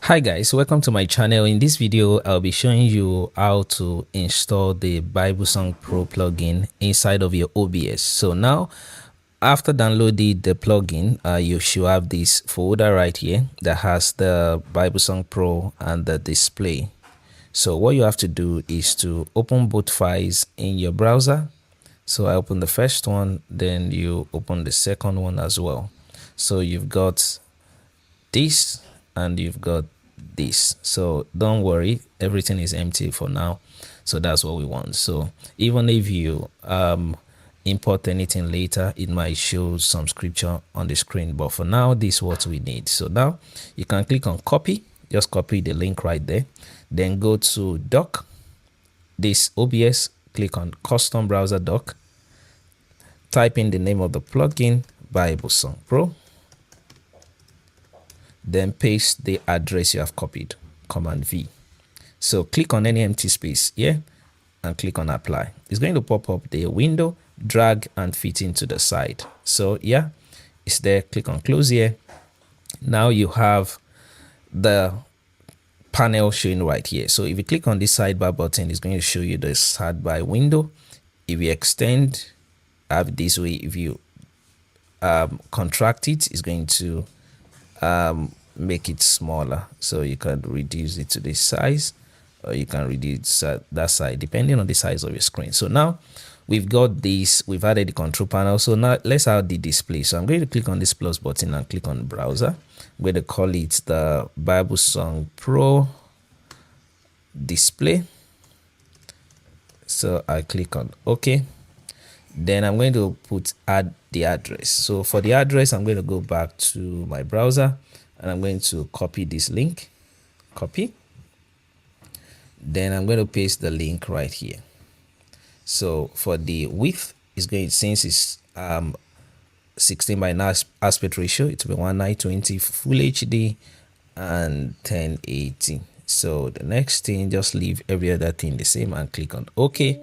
Hi guys, welcome to my channel. In this video I'll be showing you how to install the Bible Song Pro plugin inside of your OBS. So now after downloading the plugin, you should have this folder right here that has the Bible Song Pro and the display. So what you have to do is to open both files in your browser. So I open the first one, then you open the second one as well. So you've got this and you've got this. So don't worry, everything is empty for now. So that's what we want. So even if you import anything later, it might show some scripture on the screen, but for now this is what we need. So now you can click on copy, just copy the link right there, then go to dock, this OBS, click on custom browser dock, type in the name of the plugin, Bible Song Pro, then paste the address you have copied, Command V. So click on any empty space here and click on apply. It's going to pop up the window, drag and fit into the side. So yeah, it's there. Click on close here. Now you have the panel showing right here. So if you click on this sidebar button, it's going to show you the sidebar window. If you extend, have it this way. If you contract it, it's going to make it smaller, so you can reduce it to this size or you can reduce that side depending on the size of your screen. So now we've got this, we've added the control panel. So now let's add the display. So I'm going to click on this plus button and click on browser. I'm going to call it the Bible Song Pro display. So I click on OK. Then I'm going to add the address. So for the address, I'm going to go back to my browser and I'm going to copy this link, copy. Then I'm going to paste the link right here. So for the width, it's going, since it's 16 by 9 aspect ratio, it will be 1920 full HD and 1080. So the next thing, just leave every other thing the same and click on OK.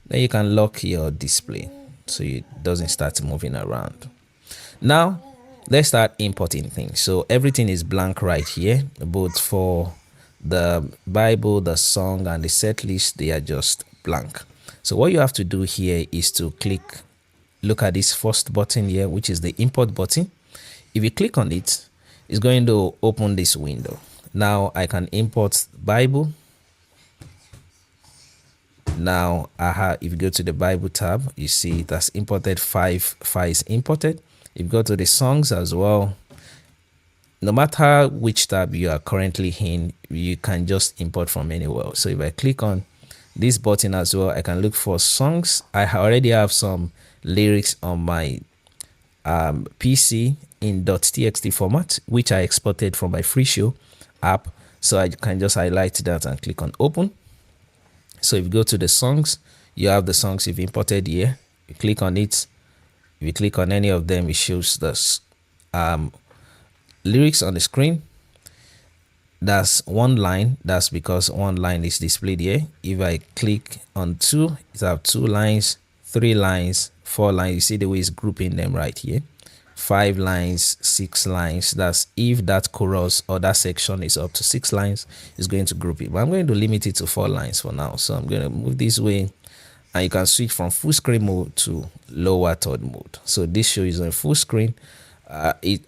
Then you can lock your display so it doesn't start moving around. Now let's start importing things. So everything is blank right here, both for the Bible, the song and the set list, they are just blank. So what you have to do here is to look at this first button here, which is the import button. If you click on it, it's going to open this window. Now I can import Bible. Now if you go to the Bible tab, you see it has imported 5 files imported. If you go to the songs as well, no matter which tab you are currently in, you can just import from anywhere. So if I click on this button as well, I can look for songs. I already have some lyrics on my PC in .txt format, which I exported from my Free Show app. So I can just highlight that and click on open. So if you go to the songs, you have the songs you've imported here. You click on it. If you click on any of them, it shows the lyrics on the screen. That's one line. That's because one line is displayed here. If I click on 2, it have 2 lines, 3 lines, 4 lines. You see the way it's grouping them right here. 5 lines, 6 lines. That's if that chorus or that section is up to 6 lines, it's going to group it. But I'm going to limit it to 4 lines for now. So I'm going to move this way. And you can switch from full screen mode to lower third mode. So this show is on full screen.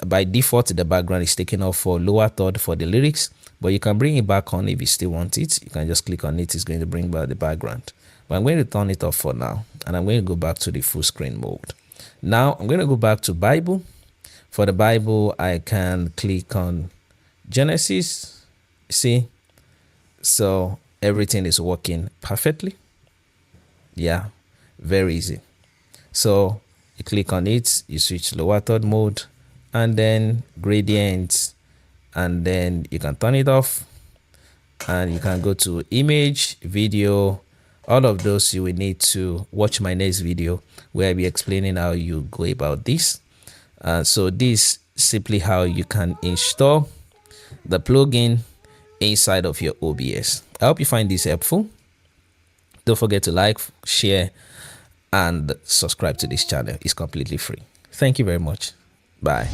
By default, the background is taken off for lower third for the lyrics, but you can bring it back on if you still want it. You can just click on it. It's going to bring back the background. But I'm going to turn it off for now, and I'm going to go back to the full screen mode. Now I'm going to go back to Bible. For the Bible, I can click on Genesis. See, so everything is working perfectly. Yeah, very easy. So you click on it, you switch lower third mode and then gradients, and then you can turn it off and you can go to image, video. All of those you will need to watch my next video where I'll be explaining how you go about this. So this is simply how you can install the plugin inside of your OBS. I hope you find this helpful. Don't forget to like, share, and subscribe to this channel. It's completely free. Thank you very much. Bye.